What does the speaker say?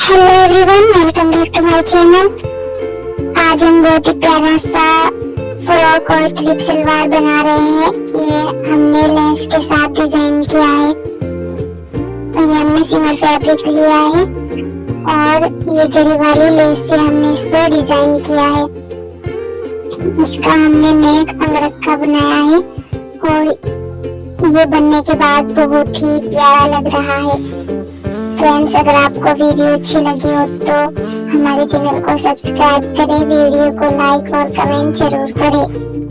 Hello everyone, welcome back to my channel. आज हम बहुत ही प्यारा सा फ्रॉक और ट्रिप सलवार बना रहे हैं। ये हमने लेस के साथ डिजाइन किया है। ये हमने सिमर फैब्रिक लिया है और ये जरी वाली लेस से हमने इस पर डिजाइन किया है। इसका हमने नेक अंगरखा बनाया है और ये बनने के बाद बहुत ही प्यारा लग रहा है। फ्रेंड्स, अगर आपको वीडियो अच्छी लगी हो तो हमारे चैनल को सब्सक्राइब करें, वीडियो को लाइक और कमेंट जरूर करें।